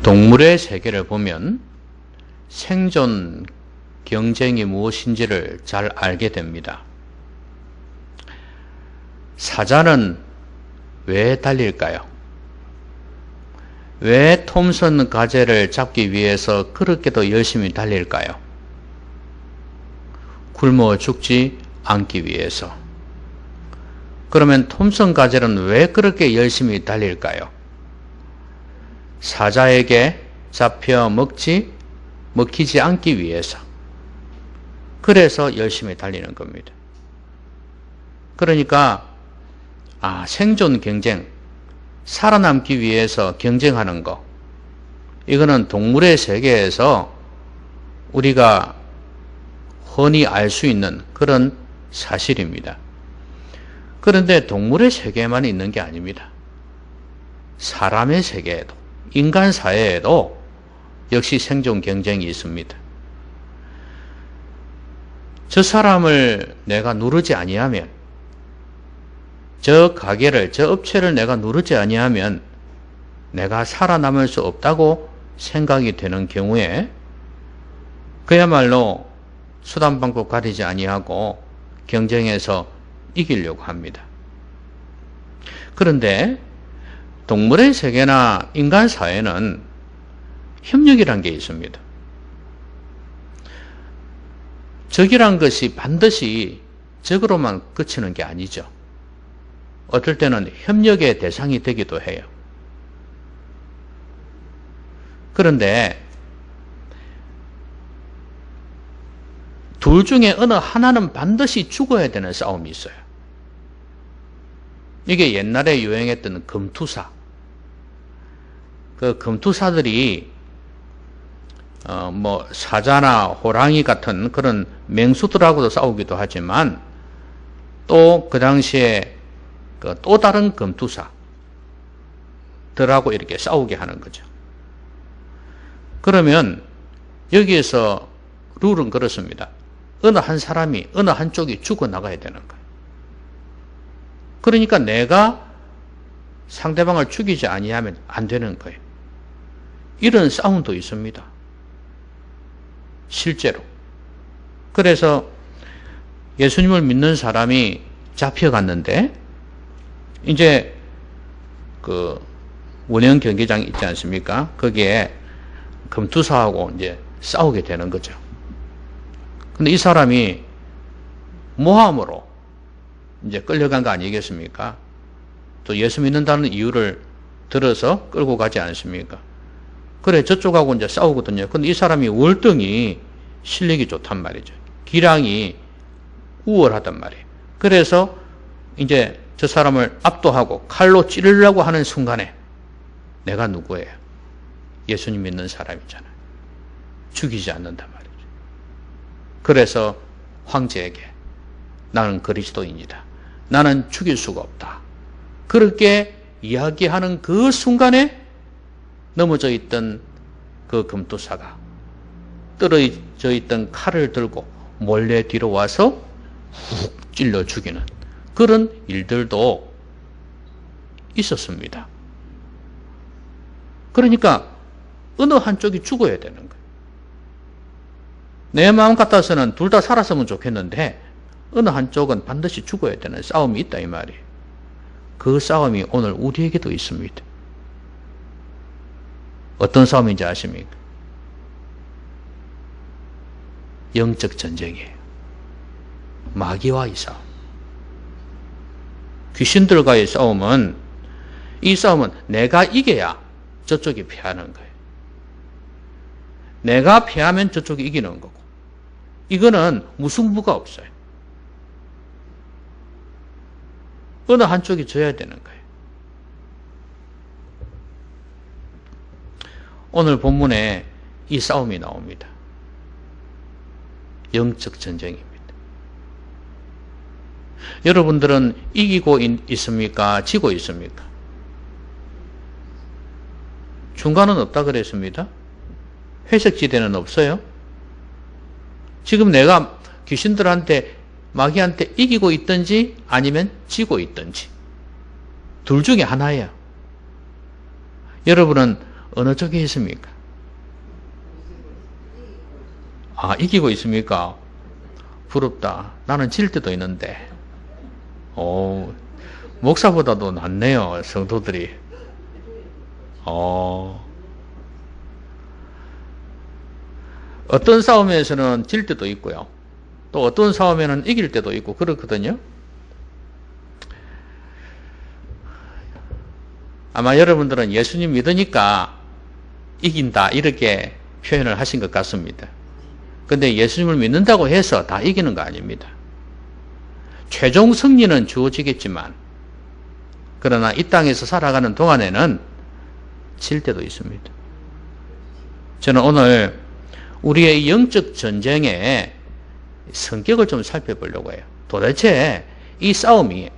동물의 세계를 보면 생존 경쟁이 무엇인지를 잘 알게 됩니다. 사자는 왜 달릴까요? 왜 톰슨 가젤을 잡기 위해서 그렇게도 열심히 달릴까요? 굶어 죽지 않기 위해서. 그러면 톰슨 가젤은 왜 그렇게 열심히 달릴까요? 사자에게 잡혀 먹히지 않기 위해서. 그래서 열심히 달리는 겁니다. 그러니까 생존 경쟁, 살아남기 위해서 경쟁하는 거, 이거는 동물의 세계에서 우리가 흔히 알 수 있는 그런 사실입니다. 그런데 동물의 세계에만 있는 게 아닙니다. 사람의 세계에도, 인간 사회에도 역시 생존 경쟁이 있습니다. 저 사람을 내가 누르지 아니하면, 저 가게를, 저 업체를 내가 누르지 아니하면 내가 살아남을 수 없다고 생각이 되는 경우에 그야말로 수단 방법 가리지 아니하고 경쟁에서 이기려고 합니다. 그런데 동물의 세계나 인간 사회는 협력이란 게 있습니다. 적이란 것이 반드시 적으로만 그치는 게 아니죠. 어떨 때는 협력의 대상이 되기도 해요. 그런데 둘 중에 어느 하나는 반드시 죽어야 되는 싸움이 있어요. 이게 옛날에 유행했던 금투사. 그 금투사들이 사자나 호랑이 같은 그런 맹수들하고도 싸우기도 하지만 또 그 당시에 또 다른 금투사들하고 이렇게 싸우게 하는 거죠. 그러면 여기에서 룰은 그렇습니다. 어느 한 사람이, 어느 한쪽이 죽어나가야 되는 거예요. 그러니까 내가 상대방을 죽이지 아니하면 안 되는 거예요. 이런 싸움도 있습니다. 실제로. 그래서 예수님을 믿는 사람이 잡혀갔는데 이제 그 원형 경기장 있지 않습니까? 거기에 금투사하고 이제 싸우게 되는 거죠. 근데 이 사람이 모함으로 이제 끌려간 거 아니겠습니까? 또 예수 믿는다는 이유를 들어서 끌고 가지 않습니까? 그래, 저쪽하고 이제 싸우거든요. 근데 이 사람이 월등히 실력이 좋단 말이죠. 기량이 우월하단 말이에요. 그래서 이제 저 사람을 압도하고 칼로 찌르려고 하는 순간에 내가 누구예요? 예수님 믿는 사람이잖아요. 죽이지 않는단 말이죠. 그래서 황제에게 나는 그리스도인이다. 나는 죽일 수가 없다. 그렇게 이야기하는 그 순간에 넘어져 있던 그 금투사가 떨어져 있던 칼을 들고 몰래 뒤로 와서 훅 찔러 죽이는 그런 일들도 있었습니다. 그러니까 어느 한쪽이 죽어야 되는 거예요. 내 마음 같아서는 둘 다 살았으면 좋겠는데 어느 한쪽은 반드시 죽어야 되는 싸움이 있다 이 말이에요. 그 싸움이 오늘 우리에게도 있습니다. 어떤 싸움인지 아십니까? 영적 전쟁이에요. 마귀와의 싸움. 귀신들과의 싸움은, 이 싸움은 내가 이겨야 저쪽이 패하는 거예요. 내가 패하면 저쪽이 이기는 거고, 이거는 무승부가 없어요. 어느 한쪽이 져야 되는 거예요. 오늘 본문에 이 싸움이 나옵니다. 영적 전쟁입니다. 여러분들은 이기고 있습니까? 지고 있습니까? 중간은 없다 그랬습니다. 회색지대는 없어요. 지금 내가 귀신들한테, 마귀한테 이기고 있든지 아니면 지고 있든지 둘 중에 하나예요. 여러분은 어느 쪽에 있습니까? 아, 이기고 있습니까? 부럽다. 나는 질 때도 있는데. 목사보다도 낫네요, 성도들이. 어떤 싸움에서는 질 때도 있고요. 또 어떤 싸움에는 이길 때도 있고 그렇거든요. 아마 여러분들은 예수님 믿으니까 이긴다 이렇게 표현을 하신 것 같습니다. 근데 예수님을 믿는다고 해서 다 이기는 거 아닙니다. 최종 승리는 주어지겠지만 그러나 이 땅에서 살아가는 동안에는 질 때도 있습니다. 저는 오늘 우리의 영적 전쟁의 성격을 좀 살펴보려고 해요. 도대체 이 싸움이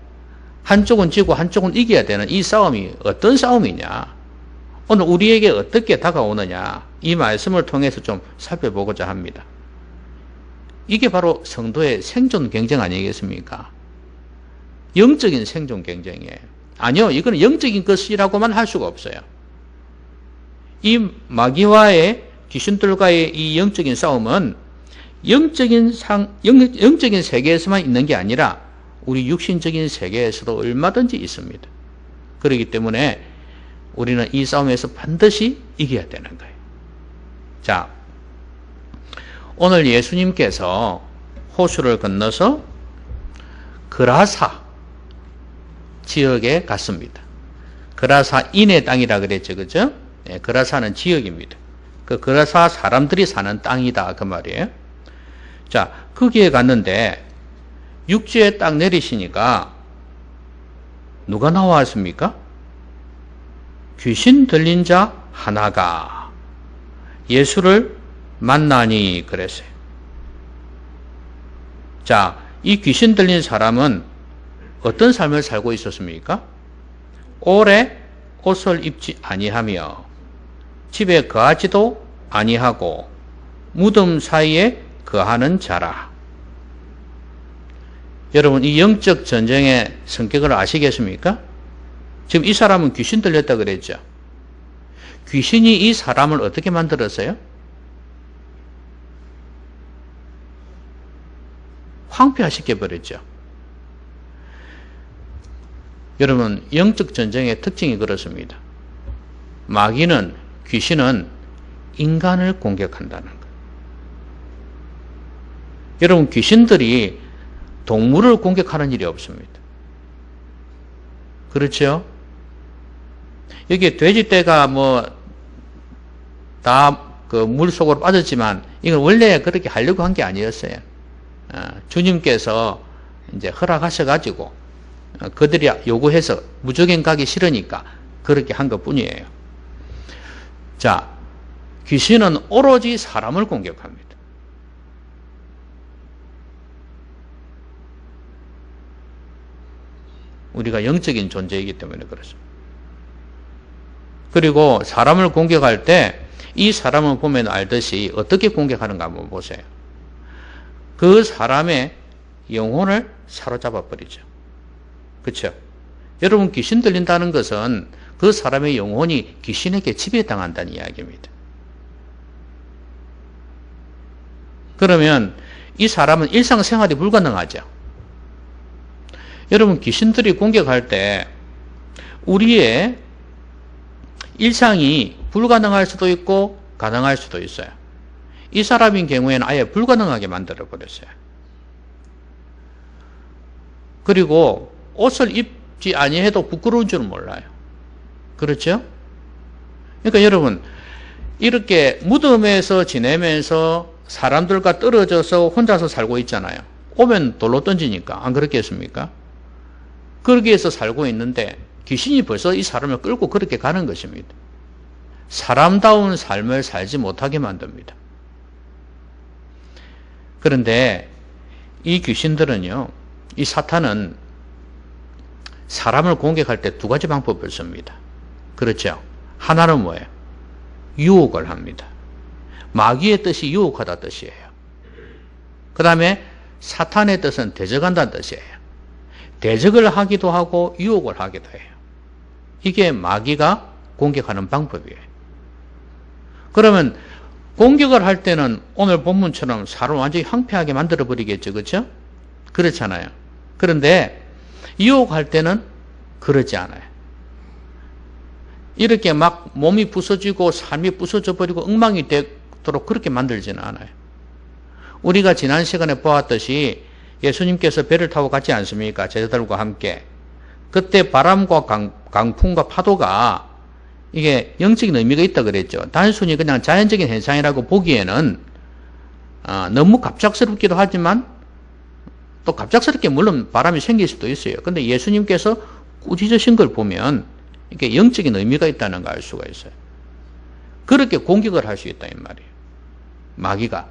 한쪽은 지고 한쪽은 이겨야 되는 이 싸움이 어떤 싸움이냐, 오늘 우리에게 어떻게 다가오느냐, 이 말씀을 통해서 좀 살펴보고자 합니다. 이게 바로 성도의 생존 경쟁 아니겠습니까? 영적인 생존 경쟁이에요. 아니요, 이건 영적인 것이라고만 할 수가 없어요. 이 마귀와의 귀신들과의 이 영적인 싸움은 영적인 세계에서만 있는 게 아니라 우리 육신적인 세계에서도 얼마든지 있습니다. 그렇기 때문에 우리는 이 싸움에서 반드시 이겨야 되는 거예요. 자, 오늘 예수님께서 호수를 건너서 그라사 지역에 갔습니다. 그라사인의 땅이라 그랬죠, 그죠? 네, 그라사는 지역입니다. 그 그라사 사람들이 사는 땅이다 그 말이에요. 자, 거기에 갔는데 육지에 딱 내리시니까 누가 나왔습니까? 귀신 들린 자 하나가 예수를 만나니 그랬어요. 자, 이 귀신 들린 사람은 어떤 삶을 살고 있었습니까? 오래 옷을 입지 아니하며 집에 거하지도 아니하고 무덤 사이에 거하는 자라. 여러분, 이 영적 전쟁의 성격을 아시겠습니까? 지금 이 사람은 귀신 들렸다 그랬죠. 귀신이 이 사람을 어떻게 만들었어요? 황폐화시켜버렸죠. 여러분, 영적 전쟁의 특징이 그렇습니다. 마귀는, 귀신은 인간을 공격한다는 것. 여러분, 귀신들이 동물을 공격하는 일이 없습니다. 그렇죠? 여기 돼지떼가 다 그 물속으로 빠졌지만 이건 원래 그렇게 하려고 한 게 아니었어요. 주님께서 이제 허락하셔가지고 그들이 요구해서 무조건 가기 싫으니까 그렇게 한 것 뿐이에요. 자, 귀신은 오로지 사람을 공격합니다. 우리가 영적인 존재이기 때문에 그렇습니다. 그리고 사람을 공격할 때 이 사람을 보면 알듯이 어떻게 공격하는가 한번 보세요. 그 사람의 영혼을 사로잡아 버리죠. 그렇죠? 여러분, 귀신 들린다는 것은 그 사람의 영혼이 귀신에게 지배당한다는 이야기입니다. 그러면 이 사람은 일상생활이 불가능하죠. 여러분, 귀신들이 공격할 때 우리의 일상이 불가능할 수도 있고 가능할 수도 있어요. 이 사람인 경우에는 아예 불가능하게 만들어버렸어요. 그리고 옷을 입지 아니해도 부끄러운 줄은 몰라요. 그렇죠? 그러니까 여러분, 이렇게 무덤에서 지내면서 사람들과 떨어져서 혼자서 살고 있잖아요. 오면 돌로 던지니까. 안 그렇겠습니까? 그러기 위해서 살고 있는데 귀신이 벌써 이 사람을 끌고 그렇게 가는 것입니다. 사람다운 삶을 살지 못하게 만듭니다. 그런데 이 귀신들은요, 이 사탄은 사람을 공격할 때 두 가지 방법을 씁니다. 그렇죠? 하나는 뭐예요? 유혹을 합니다. 마귀의 뜻이 유혹하다 뜻이에요. 그 다음에 사탄의 뜻은 대적한다는 뜻이에요. 대적을 하기도 하고 유혹을 하기도 해요. 이게 마귀가 공격하는 방법이에요. 그러면 공격을 할 때는 오늘 본문처럼 사람을 완전히 황폐하게 만들어버리겠죠. 그렇죠? 그렇잖아요. 그런데 유혹할 때는 그러지 않아요. 이렇게 막 몸이 부서지고 삶이 부서져 버리고 엉망이 되도록 그렇게 만들지는 않아요. 우리가 지난 시간에 보았듯이 예수님께서 배를 타고 갔지 않습니까? 제자들과 함께. 그때 바람과 강풍과 파도가 이게 영적인 의미가 있다 그랬죠. 단순히 그냥 자연적인 현상이라고 보기에는 너무 갑작스럽기도 하지만 또 갑작스럽게 물론 바람이 생길 수도 있어요. 근데 예수님께서 꾸짖으신 걸 보면 이게 영적인 의미가 있다는 걸 알 수가 있어요. 그렇게 공격을 할 수 있다 이 말이에요. 마귀가.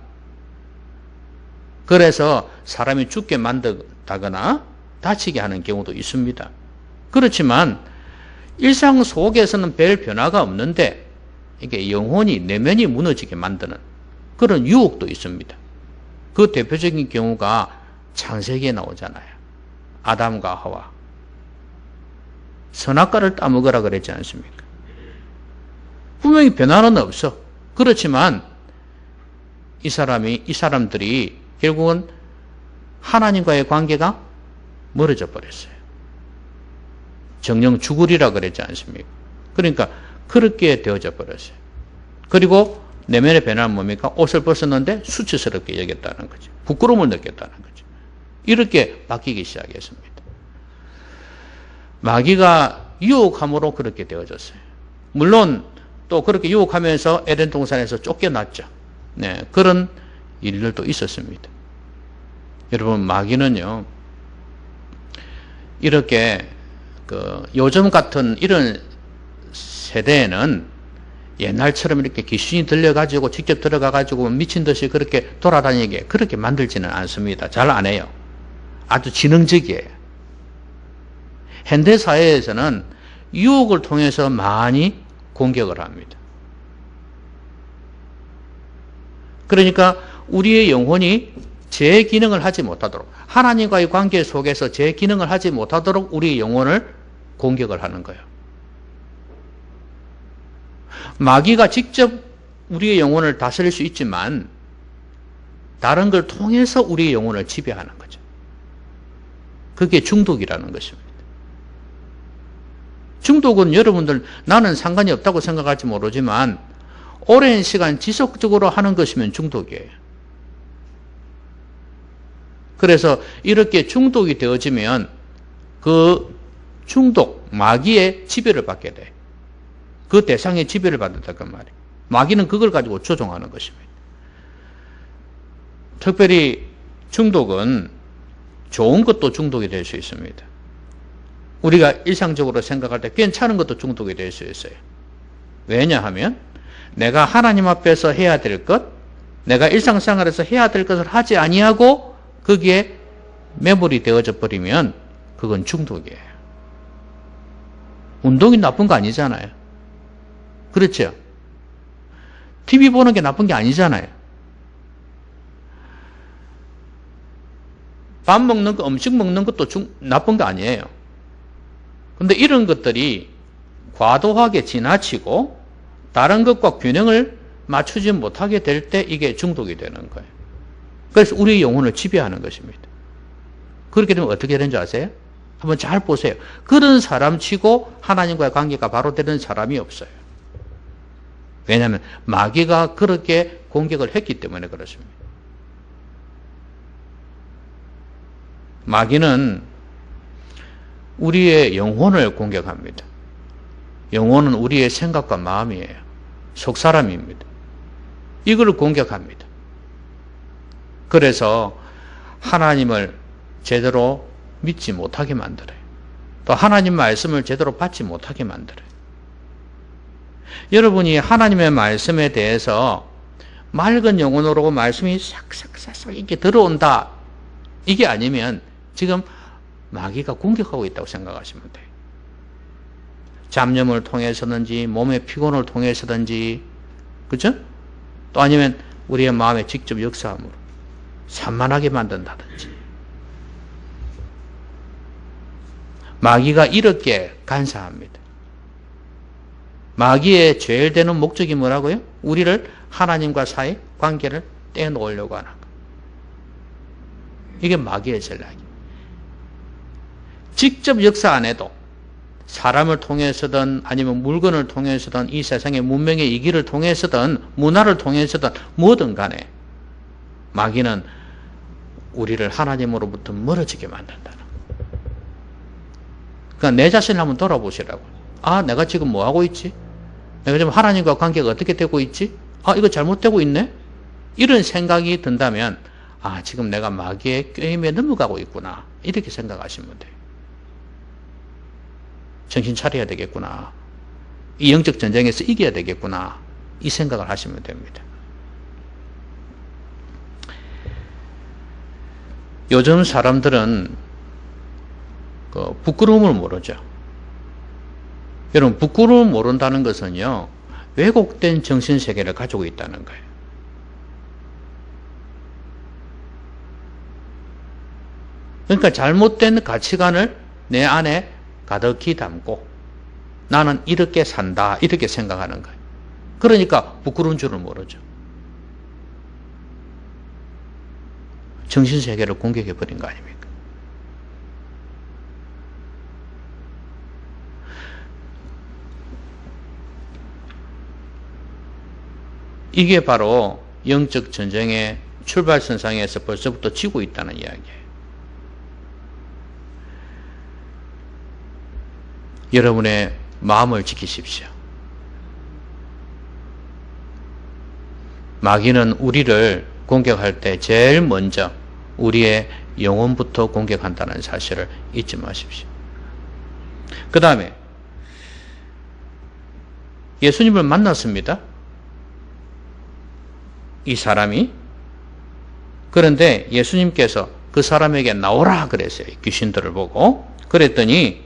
그래서 사람이 죽게 만든다거나 다치게 하는 경우도 있습니다. 그렇지만 일상 속에서는 별 변화가 없는데 이게 영혼이 내면이 무너지게 만드는 그런 유혹도 있습니다. 그 대표적인 경우가 창세기에 나오잖아요. 아담과 하와. 선악과를 따먹으라 그랬지 않습니까? 분명히 변화는 없어. 그렇지만 이 사람들이 결국은 하나님과의 관계가 멀어져 버렸어요. 정령 죽으리라 그랬지 않습니까? 그러니까 그렇게 되어져 버렸어요. 그리고 내면의 변화는 뭡니까? 옷을 벗었는데 수치스럽게 여겼다는 거죠. 부끄러움을 느꼈다는 거죠. 이렇게 바뀌기 시작했습니다. 마귀가 유혹함으로 그렇게 되어졌어요. 물론 또 그렇게 유혹하면서 에덴 동산에서 쫓겨났죠. 네, 그런 일들도 있었습니다. 여러분, 마귀는요, 이렇게 요즘 같은 이런 세대에는 옛날처럼 이렇게 귀신이 들려가지고 직접 들어가가지고 미친 듯이 그렇게 돌아다니게 그렇게 만들지는 않습니다. 잘 안 해요. 아주 지능적이에요. 현대사회에서는 유혹을 통해서 많이 공격을 합니다. 그러니까 우리의 영혼이 제 기능을 하지 못하도록, 하나님과의 관계 속에서 제 기능을 하지 못하도록 우리의 영혼을 공격을 하는 거예요. 마귀가 직접 우리의 영혼을 다스릴 수 있지만 다른 걸 통해서 우리의 영혼을 지배하는 거죠. 그게 중독이라는 것입니다. 중독은 여러분들 나는 상관이 없다고 생각할지 모르지만 오랜 시간 지속적으로 하는 것이면 중독이에요. 그래서 이렇게 중독이 되어지면 그 중독, 마귀의 지배를 받게 돼. 그 대상의 지배를 받는다는 말이에요. 마귀는 그걸 가지고 조종하는 것입니다. 특별히 중독은 좋은 것도 중독이 될 수 있습니다. 우리가 일상적으로 생각할 때 괜찮은 것도 중독이 될 수 있어요. 왜냐하면 내가 하나님 앞에서 해야 될 것, 내가 일상생활에서 해야 될 것을 하지 아니하고 거기에 매몰이 되어져 버리면 그건 중독이에요. 운동이 나쁜 거 아니잖아요. 그렇죠? TV 보는 게 나쁜 게 아니잖아요. 밥 먹는 거, 음식 먹는 것도 나쁜 거 아니에요. 근데 이런 것들이 과도하게 지나치고 다른 것과 균형을 맞추지 못하게 될 때 이게 중독이 되는 거예요. 그래서 우리의 영혼을 지배하는 것입니다. 그렇게 되면 어떻게 되는지 아세요? 한번 잘 보세요. 그런 사람 치고 하나님과의 관계가 바로 되는 사람이 없어요. 왜냐하면 마귀가 그렇게 공격을 했기 때문에 그렇습니다. 마귀는 우리의 영혼을 공격합니다. 영혼은 우리의 생각과 마음이에요. 속사람입니다. 이걸 공격합니다. 그래서 하나님을 제대로 믿지 못하게 만들어요. 또 하나님 말씀을 제대로 받지 못하게 만들어요. 여러분이 하나님의 말씀에 대해서 맑은 영혼으로 말씀이 싹싹싹 이렇게 들어온다. 이게 아니면 지금 마귀가 공격하고 있다고 생각하시면 돼요. 잡념을 통해서든지 몸의 피곤을 통해서든지, 그렇죠? 또 아니면 우리의 마음에 직접 역사함으로 산만하게 만든다든지. 마귀가 이렇게 간사합니다. 마귀의 제일 되는 목적이 뭐라고요? 우리를 하나님과 사이 관계를 떼놓으려고 하는 거. 이게 마귀의 전략이에요. 직접 역사 안 해도 사람을 통해서든 아니면 물건을 통해서든 이 세상의 문명의 이기를 통해서든 문화를 통해서든 뭐든 간에 마귀는 우리를 하나님으로부터 멀어지게 만든다는 거예요. 그러니까 내 자신을 한번 돌아보시라고. 아, 내가 지금 뭐 하고 있지? 내가 지금 하나님과 관계가 어떻게 되고 있지? 아, 이거 잘못되고 있네? 이런 생각이 든다면 아, 지금 내가 마귀의 꾀임에 넘어가고 있구나. 이렇게 생각하시면 돼요. 정신 차려야 되겠구나. 이 영적 전쟁에서 이겨야 되겠구나. 이 생각을 하시면 됩니다. 요즘 사람들은 부끄러움을 모르죠. 여러분, 부끄러움을 모른다는 것은요, 왜곡된 정신세계를 가지고 있다는 거예요. 그러니까 잘못된 가치관을 내 안에 가득히 담고 나는 이렇게 산다 이렇게 생각하는 거예요. 그러니까 부끄러운 줄을 모르죠. 정신세계를 공격해버린 거 아닙니까? 이게 바로 영적 전쟁의 출발선상에서 벌써부터 지고 있다는 이야기예요. 여러분의 마음을 지키십시오. 마귀는 우리를 공격할 때 제일 먼저 우리의 영혼부터 공격한다는 사실을 잊지 마십시오. 그 다음에 예수님을 만났습니다. 이 사람이. 그런데 예수님께서 그 사람에게 나오라 그랬어요. 귀신들을 보고. 그랬더니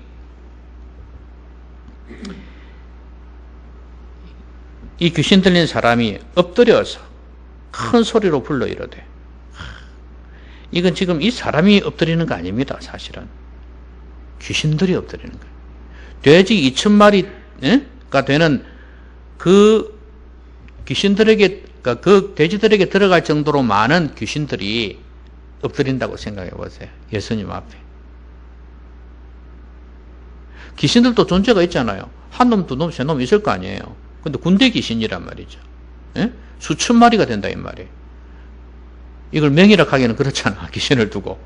이 귀신 들린 사람이 엎드려서 큰 소리로 불러 이러되, 이건 지금 이 사람이 엎드리는 거 아닙니다. 사실은 귀신들이 엎드리는 거예요. 돼지 2,000마리가 되는 그 귀신들에게, 그 돼지들에게 들어갈 정도로 많은 귀신들이 엎드린다고 생각해 보세요. 예수님 앞에. 귀신들도 존재가 있잖아요. 한 놈, 두 놈, 세 놈 있을 거 아니에요. 근데 군대 귀신이란 말이죠. 예? 수천 마리가 된다 이 말이에요. 이걸 명의락 하기는 그렇잖아. 귀신을 두고.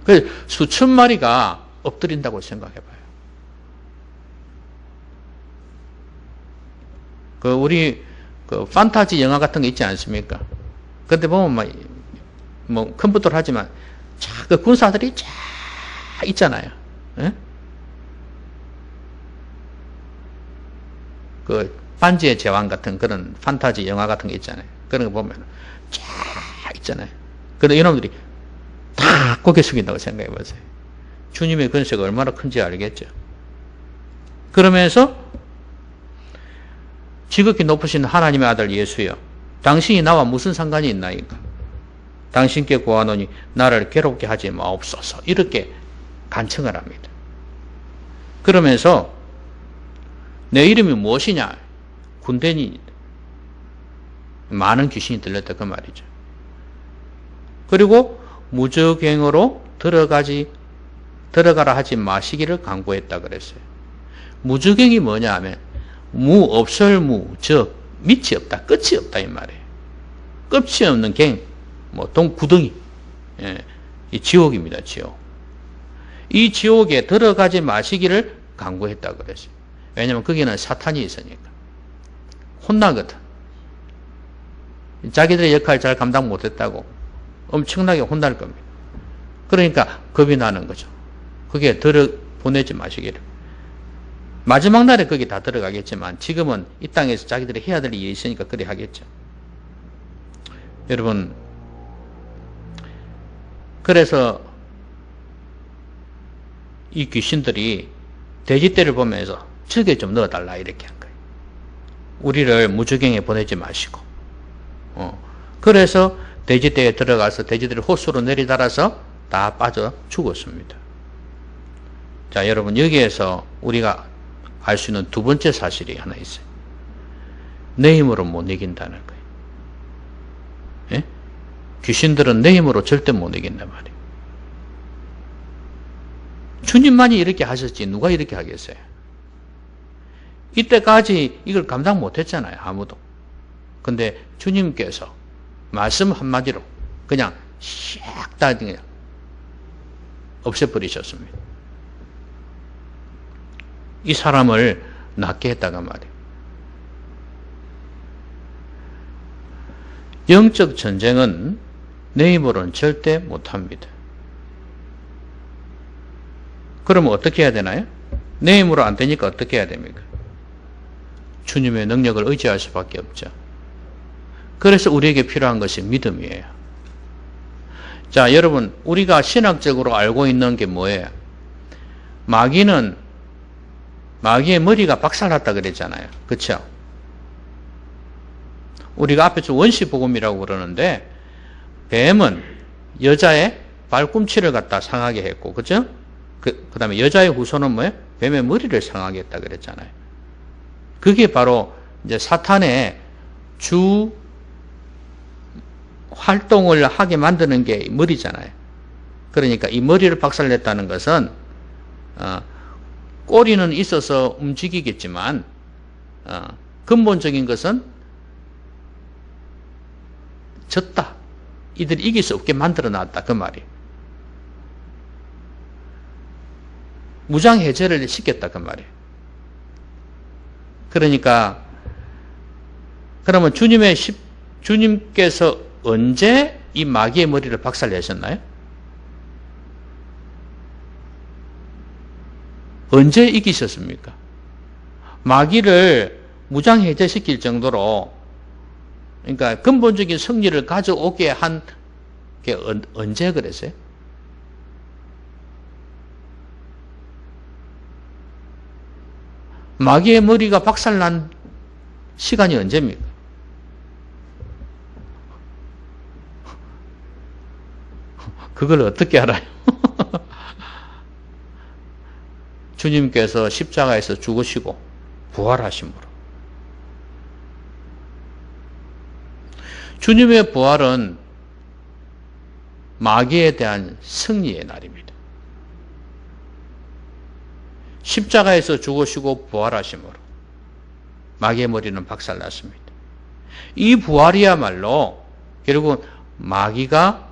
그래서 수천 마리가 엎드린다고 생각해봐요. 우리 판타지 영화 같은 거 있지 않습니까? 그때 보면 뭐 컴퓨터로 하지만 그 군사들이 쫙 있잖아요. 예? 반지의 제왕 같은 그런 판타지 영화 같은 게 있잖아요. 그런 거 보면 쫙 있잖아요. 그런데 이놈들이 다 고개 숙인다고 생각해 보세요. 주님의 권세가 얼마나 큰지 알겠죠. 그러면서 지극히 높으신 하나님의 아들 예수여, 당신이 나와 무슨 상관이 있나이까? 당신께 구하노니 나를 괴롭게 하지 마옵소서. 이렇게 간청을 합니다. 그러면서 내 이름이 무엇이냐? 군대니. 많은 귀신이 들렸다 그 말이죠. 그리고 무저갱으로 들어가라 하지 마시기를 강구했다 그랬어요. 무저갱이 뭐냐 하면 무, 없을 무, 즉 밑이 없다, 끝이 없다 이 말이에요. 끝이 없는 갱, 구덩이. 예, 이 지옥입니다. 지옥. 이 지옥에 들어가지 마시기를 강구했다 그랬어요. 왜냐하면 거기는 사탄이 있으니까. 혼나거든. 자기들의 역할을 잘 감당 못했다고 엄청나게 혼날 겁니다. 그러니까 겁이 나는 거죠. 거기에 보내지 마시기를. 마지막 날에 거기 다 들어가겠지만 지금은 이 땅에서 자기들이 해야 될 일이 있으니까 그래 하겠죠. 여러분, 그래서 이 귀신들이 돼지떼를 보면서 저게 좀 넣어달라 이렇게 한 거예요. 우리를 무저갱에 보내지 마시고. 그래서 돼지떼에 들어가서 돼지들이 호수로 내리달아서 다 빠져 죽었습니다. 자, 여러분, 여기에서 우리가 알 수 있는 두 번째 사실이 하나 있어요. 내 힘으로 못 이긴다는 거예요. 예? 귀신들은 내 힘으로 절대 못 이긴단 말이에요. 주님만이 이렇게 하셨지 누가 이렇게 하겠어요? 이때까지 이걸 감당 못했잖아요. 아무도. 근데 주님께서 말씀 한마디로 그냥 샥 다 그냥 없애버리셨습니다. 이 사람을 낫게 했다가 말이에요. 영적 전쟁은 내 힘으로는 절대 못합니다. 그러면 어떻게 해야 되나요? 내 힘으로 안 되니까 어떻게 해야 됩니까? 주님의 능력을 의지할 수밖에 없죠. 그래서 우리에게 필요한 것이 믿음이에요. 자, 여러분, 우리가 신학적으로 알고 있는 게 뭐예요? 마귀의 머리가 박살났다 그랬잖아요. 그렇죠? 우리가 앞에서 원시복음이라고 그러는데 뱀은 여자의 발꿈치를 갖다 상하게 했고, 그렇죠? 그 다음에 여자의 후손은 뭐예요? 뱀의 머리를 상하게 했다 그랬잖아요. 그게 바로 이제 사탄의 주 활동을 하게 만드는 게 머리잖아요. 그러니까 이 머리를 박살냈다는 것은 꼬리는 있어서 움직이겠지만 근본적인 것은 졌다. 이들이 이길 수 없게 만들어 놨다. 그 말이에요. 무장해제를 시켰다. 그 말이에요. 그러니까 그러면 주님께서 언제 이 마귀의 머리를 박살내셨나요? 언제 이기셨습니까? 마귀를 무장해제시킬 정도로 그러니까 근본적인 승리를 가져오게 한 게 언제 그랬어요? 마귀의 머리가 박살난 시간이 언제입니까? 그걸 어떻게 알아요? 주님께서 십자가에서 죽으시고 부활하심으로. 주님의 부활은 마귀에 대한 승리의 날입니다. 십자가에서 죽으시고 부활하심으로 마귀의 머리는 박살났습니다. 이 부활이야말로 결국은 마귀가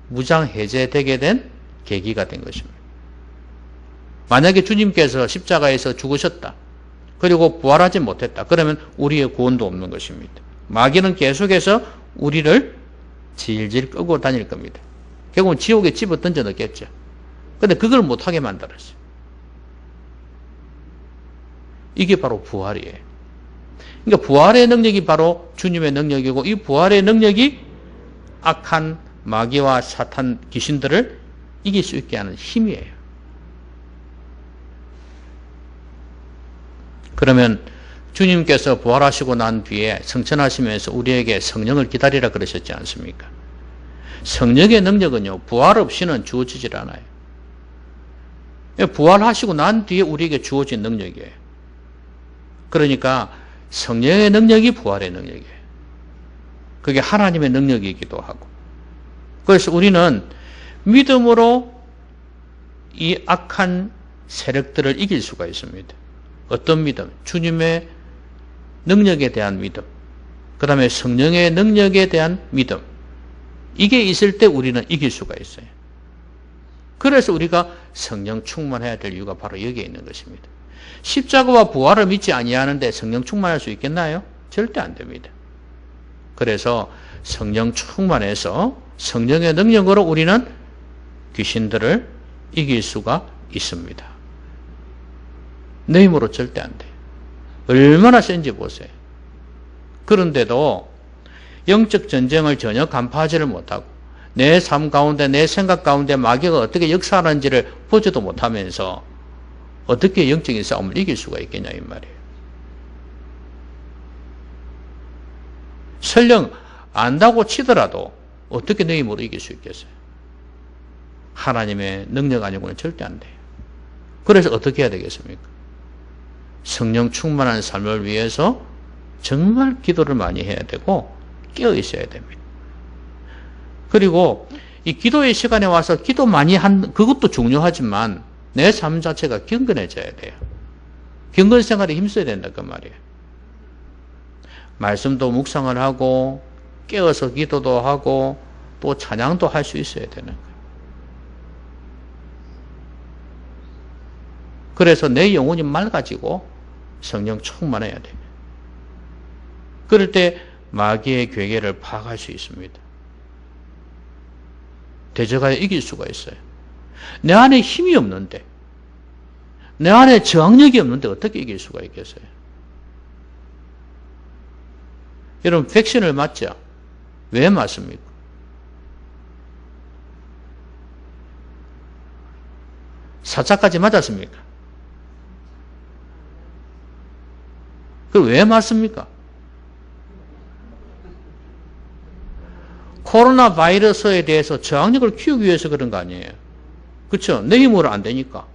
무장해제되게 된 계기가 된 것입니다. 만약에 주님께서 십자가에서 죽으셨다. 그리고 부활하지 못했다. 그러면 우리의 구원도 없는 것입니다. 마귀는 계속해서 우리를 질질 끄고 다닐 겁니다. 결국은 지옥에 집어 던져 넣겠죠. 그런데 그걸 못하게 만들었어요. 이게 바로 부활이에요. 그러니까 부활의 능력이 바로 주님의 능력이고 이 부활의 능력이 악한 마귀와 사탄 귀신들을 이길 수 있게 하는 힘이에요. 그러면 주님께서 부활하시고 난 뒤에 성천하시면서 우리에게 성령을 기다리라 그러셨지 않습니까? 성령의 능력은요, 부활 없이는 주어지질 않아요. 부활하시고 난 뒤에 우리에게 주어진 능력이에요. 그러니까 성령의 능력이 부활의 능력이에요. 그게 하나님의 능력이기도 하고. 그래서 우리는 믿음으로 이 악한 세력들을 이길 수가 있습니다. 어떤 믿음? 주님의 능력에 대한 믿음. 그 다음에 성령의 능력에 대한 믿음. 이게 있을 때 우리는 이길 수가 있어요. 그래서 우리가 성령 충만해야 될 이유가 바로 여기에 있는 것입니다. 십자가와 부활을 믿지 아니하는데 성령 충만할 수 있겠나요? 절대 안 됩니다. 그래서 성령 충만해서 성령의 능력으로 우리는 귀신들을 이길 수가 있습니다. 내 힘으로 절대 안 돼요. 얼마나 센지 보세요. 그런데도 영적 전쟁을 전혀 간파하지를 못하고 내 삶 가운데 내 생각 가운데 마귀가 어떻게 역사하는지를 보지도 못하면서 어떻게 영적인 싸움을 이길 수가 있겠냐 이 말이에요. 설령 안다고 치더라도 어떻게 내 힘으로 이길 수 있겠어요? 하나님의 능력 아니고는 절대 안 돼요. 그래서 어떻게 해야 되겠습니까? 성령 충만한 삶을 위해서 정말 기도를 많이 해야 되고 깨어 있어야 됩니다. 그리고 이 기도의 시간에 와서 기도 많이 한 그것도 중요하지만 내 삶 자체가 경건해져야 돼요. 경건 생활에 힘써야 된다 그 말이에요. 말씀도 묵상을 하고 깨어서 기도도 하고 또 찬양도 할 수 있어야 되는 거예요. 그래서 내 영혼이 맑아지고 성령 충만해야 돼요. 그럴 때 마귀의 괴계를 파악할 수 있습니다. 대적하여 이길 수가 있어요. 내 안에 힘이 없는데, 내 안에 저항력이 없는데 어떻게 이길 수가 있겠어요? 여러분 백신을 맞죠? 왜 맞습니까? 사차까지 맞았습니까? 그걸 왜 맞습니까? 코로나 바이러스에 대해서 저항력을 키우기 위해서 그런 거 아니에요. 그렇죠? 내 힘으로 안 되니까.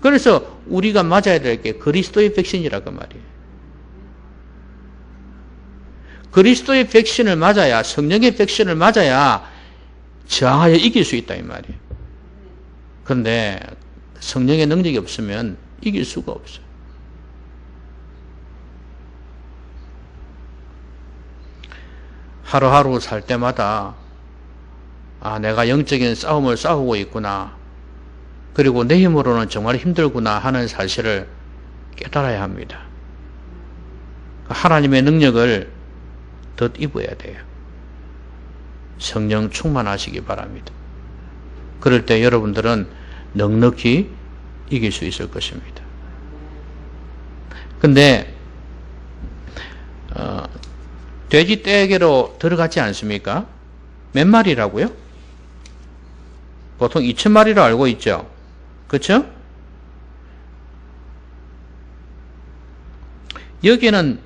그래서 우리가 맞아야 될 게 그리스도의 백신이라고 말이에요. 그리스도의 백신을 맞아야, 성령의 백신을 맞아야 저항하여 이길 수 있다 이 말이에요. 그런데 성령의 능력이 없으면 이길 수가 없어요. 하루하루 살 때마다 내가 영적인 싸움을 싸우고 있구나. 그리고 내 힘으로는 정말 힘들구나 하는 사실을 깨달아야 합니다. 하나님의 능력을 덧입어야 돼요. 성령 충만하시기 바랍니다. 그럴 때 여러분들은 넉넉히 이길 수 있을 것입니다. 근데 돼지 떼개로 들어갔지 않습니까? 몇 마리라고요? 보통 2,000마리로 알고 있죠? 그렇죠? 여기에는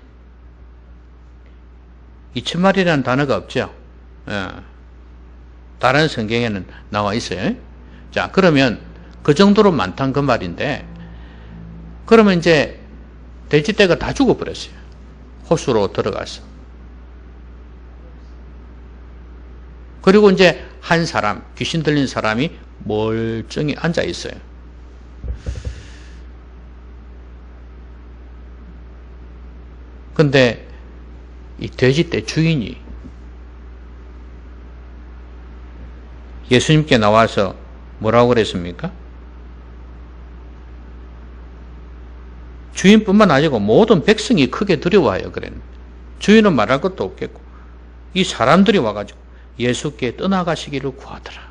2,000마리라는 단어가 없죠? 다른 성경에는 나와 있어요. 자, 그러면 그 정도로 많다는 그 말인데, 그러면 이제 돼지떼가 다 죽어버렸어요. 호수로 들어가서. 그리고 이제 한 사람, 귀신 들린 사람이 멀쩡히 앉아 있어요. 근데 이 돼지떼 주인이 예수님께 나와서 뭐라고 그랬습니까? 주인뿐만 아니고 모든 백성이 크게 두려워하여 그랬는데, 주인은 말할 것도 없겠고 이 사람들이 와가지고 예수께 떠나가시기를 구하더라.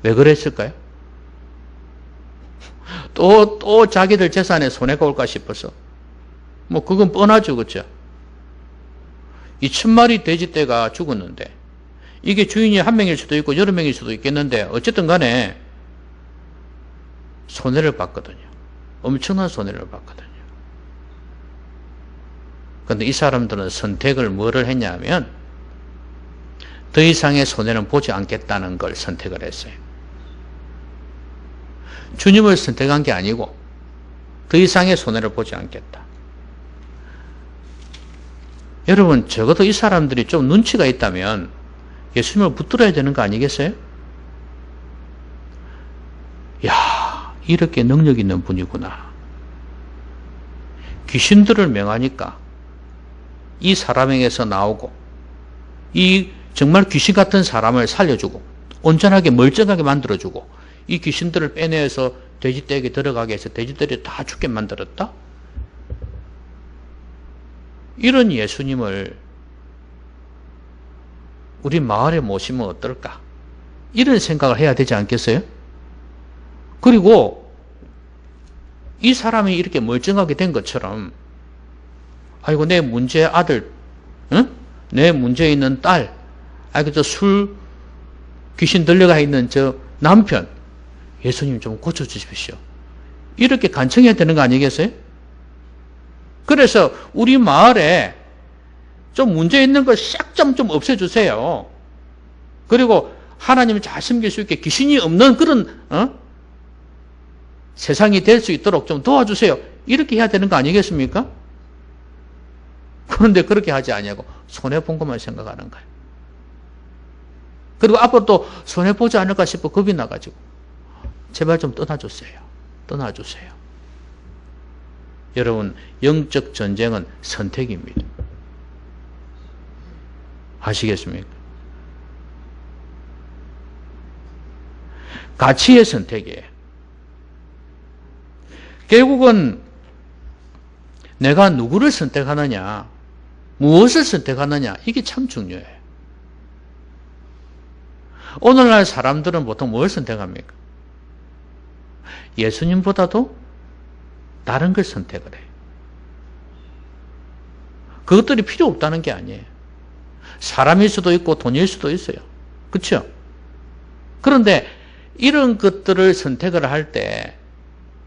왜 그랬을까요? 또 자기들 재산에 손해가 올까 싶어서. 뭐 그건 뻔하죠, 그렇죠? 2,000마리 돼지떼가 죽었는데 이게 주인이 한 명일 수도 있고 여러 명일 수도 있겠는데 어쨌든 간에 손해를 봤거든요. 엄청난 손해를 봤거든요. 그런데 이 사람들은 선택을 뭐를 했냐면 더 이상의 손해는 보지 않겠다는 걸 선택을 했어요. 주님을 선택한 게 아니고 더 이상의 손해를 보지 않겠다. 여러분, 적어도 이 사람들이 좀 눈치가 있다면 예수님을 붙들어야 되는 거 아니겠어요? 야, 이렇게 능력 있는 분이구나. 귀신들을 명하니까 이 사람에게서 나오고 이 정말 귀신 같은 사람을 살려주고 온전하게 멀쩡하게 만들어주고 이 귀신들을 빼내서 돼지떼에게 들어가게 해서 돼지들이 다 죽게 만들었다? 이런 예수님을 우리 마을에 모시면 어떨까? 이런 생각을 해야 되지 않겠어요? 그리고 이 사람이 이렇게 멀쩡하게 된 것처럼 아이고 내 문제 아들, 응? 내 문제 있는 딸, 아이고 저 술 귀신 들려가 있는 저 남편, 예수님 좀 고쳐주십시오. 이렇게 간청해야 되는 거 아니겠어요? 그래서 우리 마을에 좀 문제 있는 거 싹 좀 없애주세요. 그리고 하나님을 잘 섬길 수 있게 귀신이 없는 그런 세상이 될 수 있도록 좀 도와주세요. 이렇게 해야 되는 거 아니겠습니까? 그런데 그렇게 하지 아니하고 손해본 것만 생각하는 거예요. 그리고 앞으로 또 손해보지 않을까 싶어 겁이 나가지고 제발 좀 떠나주세요. 떠나주세요. 여러분, 영적 전쟁은 선택입니다. 아시겠습니까? 가치의 선택이에요. 결국은 내가 누구를 선택하느냐, 무엇을 선택하느냐, 이게 참 중요해요. 오늘날 사람들은 보통 뭘 선택합니까? 예수님보다도 다른 걸 선택을 해요. 그것들이 필요 없다는 게 아니에요. 사람일 수도 있고 돈일 수도 있어요. 그렇죠? 그런데 이런 것들을 선택을 할 때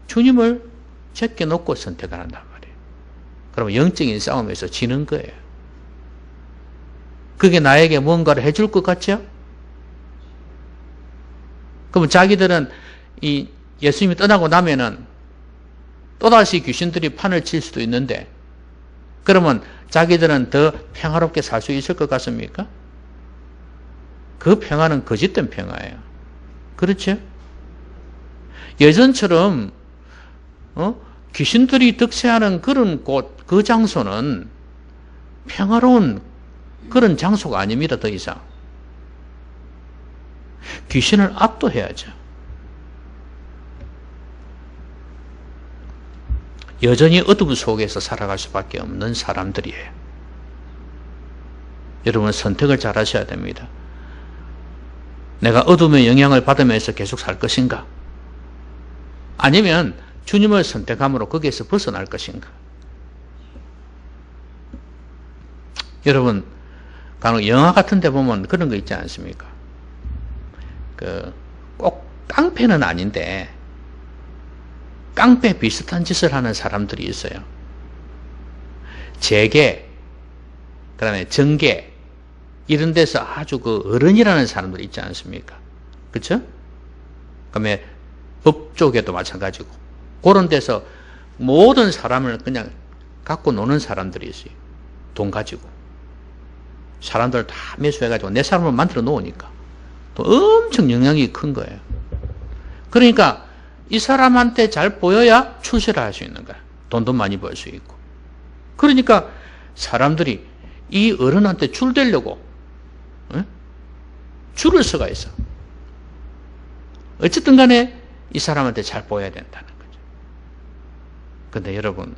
주님을 제껴놓고 선택을 한단 말이에요. 그러면 영적인 싸움에서 지는 거예요. 그게 나에게 뭔가를 해줄 것 같죠? 그러면 자기들은 이 예수님이 떠나고 나면은 또다시 귀신들이 판을 칠 수도 있는데, 그러면 자기들은 더 평화롭게 살 수 있을 것 같습니까? 그 평화는 거짓된 평화예요. 그렇죠? 예전처럼 귀신들이 득세하는 그런 곳, 그 장소는 평화로운 그런 장소가 아닙니다. 더 이상. 귀신을 압도해야죠. 여전히 어둠 속에서 살아갈 수밖에 없는 사람들이에요. 여러분, 선택을 잘 하셔야 됩니다. 내가 어둠의 영향을 받으면서 계속 살 것인가? 아니면 주님을 선택함으로 거기에서 벗어날 것인가? 여러분, 간혹 영화 같은 데 보면 그런 거 있지 않습니까? 꼭 깡패는 아닌데 깡패 비슷한 짓을 하는 사람들이 있어요. 재계, 그 다음에 정계, 이런 데서 아주 그 어른이라는 사람들이 있지 않습니까? 그쵸? 그 다음에 법 쪽에도 마찬가지고, 그런 데서 모든 사람을 그냥 갖고 노는 사람들이 있어요. 돈 가지고. 사람들 다 매수해가지고 내 사람을 만들어 놓으니까. 또 엄청 영향이 큰 거예요. 그러니까 이 사람한테 잘 보여야 출세를 할 수 있는 거야. 돈도 많이 벌 수 있고. 그러니까 사람들이 이 어른한테 줄 대려고 줄을 서가 있어. 어쨌든 간에 이 사람한테 잘 보여야 된다는 거죠. 근데 여러분,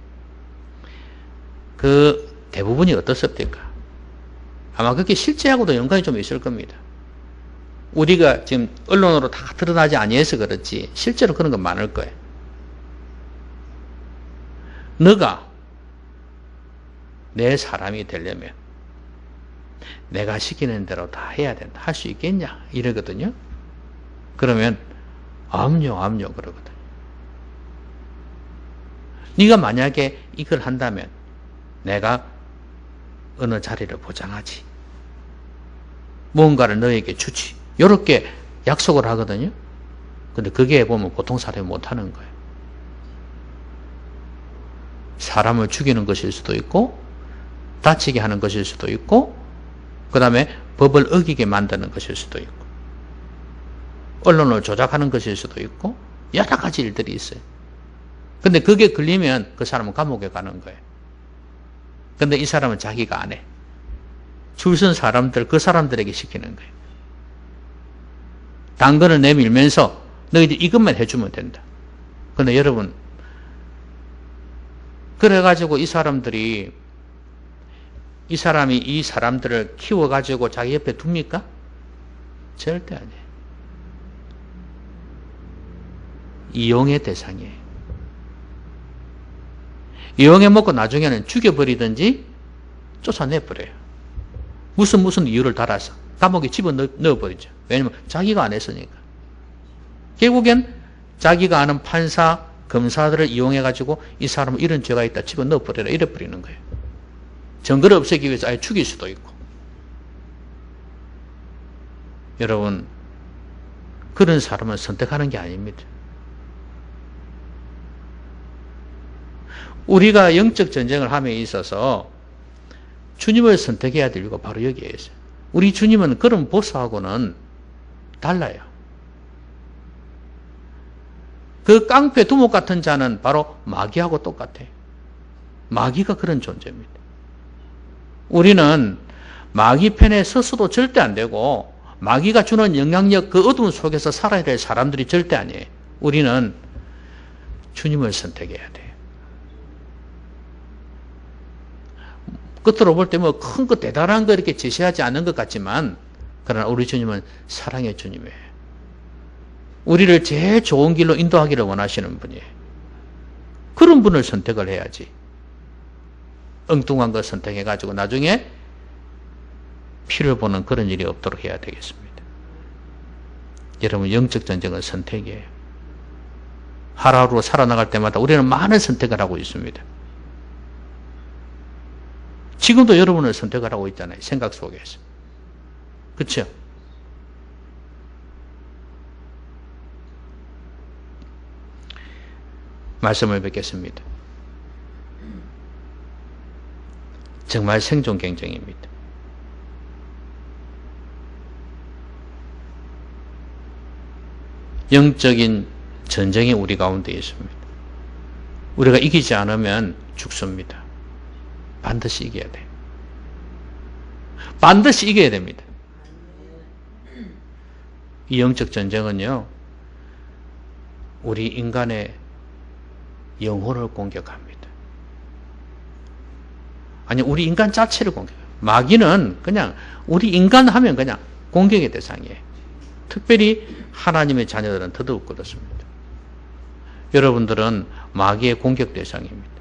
그 대부분이 어떻습니까? 아마 그게 실제하고도 연관이 좀 있을 겁니다. 우리가 지금 언론으로 다 드러나지 아니해서 그렇지 실제로 그런 건 많을 거예요. 너가 내 사람이 되려면 내가 시키는 대로 다 해야 된다. 할 수 있겠냐? 이러거든요. 그러면 암요 그러거든요. 네가 만약에 이걸 한다면 내가 어느 자리를 보장하지. 뭔가를 너에게 주지. 이렇게 약속을 하거든요. 근데 그게 보면 보통 사람이 못하는 거예요. 사람을 죽이는 것일 수도 있고, 다치게 하는 것일 수도 있고, 그 다음에 법을 어기게 만드는 것일 수도 있고, 언론을 조작하는 것일 수도 있고, 여러 가지 일들이 있어요. 근데 그게 걸리면 그 사람은 감옥에 가는 거예요. 근데 이 사람은 자기가 안 해. 줄 선 사람들, 그 사람들에게 시키는 거예요. 당근을 내밀면서 너희들 이것만 해주면 된다. 근데 여러분, 그래가지고 이 사람이 이 사람들을 키워가지고 자기 옆에 둡니까? 절대 아니에요. 이용의 대상이에요. 이용해 먹고 나중에는 죽여버리든지 쫓아내버려요. 무슨 이유를 달아서 감옥에 집어넣어버리죠. 왜냐면 자기가 안 했으니까. 결국엔 자기가 아는 판사, 검사들을 이용해가지고 이 사람은 이런 죄가 있다 집어넣어버려라 이래버리는 거예요. 증거를 없애기 위해서 아예 죽일 수도 있고. 여러분, 그런 사람은 선택하는 게 아닙니다. 우리가 영적 전쟁을 함에 있어서 주님을 선택해야 될 이유가 바로 여기에 있어요. 우리 주님은 그런 보스하고는 달라요. 그 깡패 두목 같은 자는 바로 마귀하고 똑같아요. 마귀가 그런 존재입니다. 우리는 마귀 편에 서서도 절대 안 되고 마귀가 주는 영향력 그 어둠 속에서 살아야 될 사람들이 절대 아니에요. 우리는 주님을 선택해야 돼요. 겉으로 볼 때 뭐 큰 거 대단한 거 이렇게 제시하지 않는 것 같지만 그러나 우리 주님은 사랑의 주님이에요. 우리를 제일 좋은 길로 인도하기를 원하시는 분이에요. 그런 분을 선택을 해야지. 엉뚱한 거 선택해가지고 나중에 피를 보는 그런 일이 없도록 해야 되겠습니다. 여러분, 영적 전쟁은 선택이에요. 하루하루 살아나갈 때마다 우리는 많은 선택을 하고 있습니다. 지금도 여러분을 선택을 하고 있잖아요. 생각 속에서. 그렇죠? 말씀을 뵙겠습니다. 정말 생존 경쟁입니다. 영적인 전쟁이 우리 가운데 있습니다. 우리가 이기지 않으면 죽습니다. 반드시 이겨야 돼요. 반드시 이겨야 됩니다. 이 영적 전쟁은요, 우리 인간의 영혼을 공격합니다. 아니, 우리 인간 자체를 공격해요. 마귀는 그냥 우리 인간 하면 그냥 공격의 대상이에요. 특별히 하나님의 자녀들은 더더욱 그렇습니다. 여러분들은 마귀의 공격 대상입니다.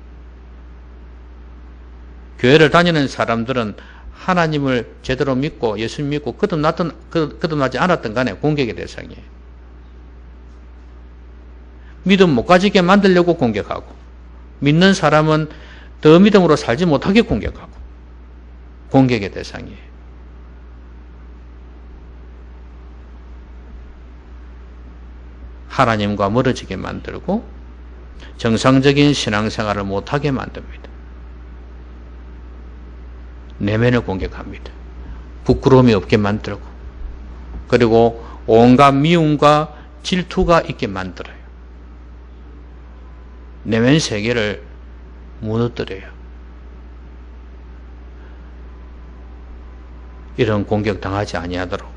교회를 다니는 사람들은 하나님을 제대로 믿고 예수 믿고 거듭나지 않았던 간에 공격의 대상이에요. 믿음 못 가지게 만들려고 공격하고, 믿는 사람은 더 믿음으로 살지 못하게 공격하고, 공격의 대상이에요. 하나님과 멀어지게 만들고 정상적인 신앙생활을 못하게 만듭니다. 내면을 공격합니다. 부끄러움이 없게 만들고, 그리고 온갖 미움과 질투가 있게 만들어요. 내면 세계를 무너뜨려요. 이런 공격 당하지 아니하도록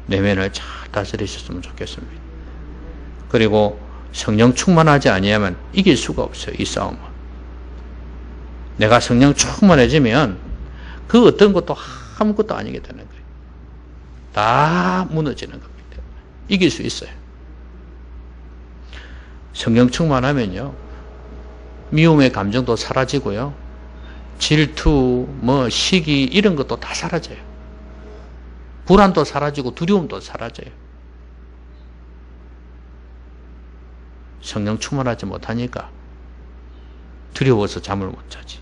내면을 잘 다스리셨으면 좋겠습니다. 그리고 성령 충만하지 아니하면 이길 수가 없어요. 이 싸움은. 내가 성령 충만해지면 그 어떤 것도 아무것도 아니게 되는 거예요. 다 무너지는 겁니다. 이길 수 있어요. 성령 충만하면요, 미움의 감정도 사라지고요, 질투, 시기 이런 것도 다 사라져요. 불안도 사라지고 두려움도 사라져요. 성령 충만하지 못하니까 두려워서 잠을 못 자지.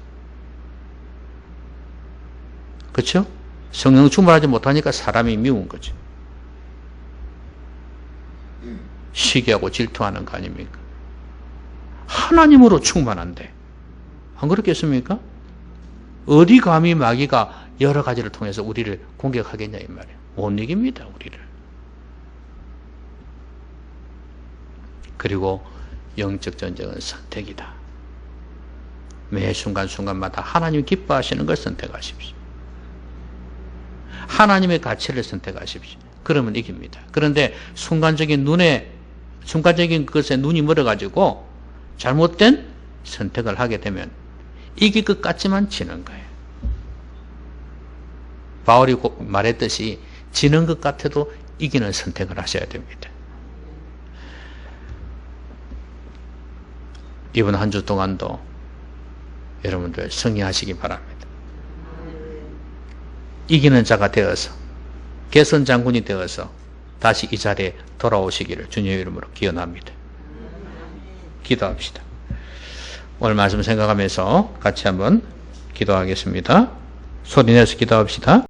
그렇죠? 성령 충만하지 못하니까 사람이 미운 거죠. 시기하고 질투하는 거 아닙니까? 하나님으로 충만한데 안 그렇겠습니까? 어디 감히 마귀가 여러 가지를 통해서 우리를 공격하겠냐 이 말이에요. 못 이깁니다, 우리를. 그리고 영적 전쟁은 선택이다. 매 순간순간마다 하나님이 기뻐하시는 걸 선택하십시오. 하나님의 가치를 선택하십시오. 그러면 이깁니다. 그런데 순간적인 것에 눈이 멀어가지고 잘못된 선택을 하게 되면 이길 것 같지만 지는 거예요. 바울이 말했듯이 지는 것 같아도 이기는 선택을 하셔야 됩니다. 이번 한 주 동안도 여러분들 승리하시기 바랍니다. 이기는 자가 되어서, 개선 장군이 되어서 다시 이 자리에 돌아오시기를 주님의 이름으로 기원합니다. 기도합시다. 오늘 말씀 생각하면서 같이 한번 기도하겠습니다. 소리 내서 기도합시다.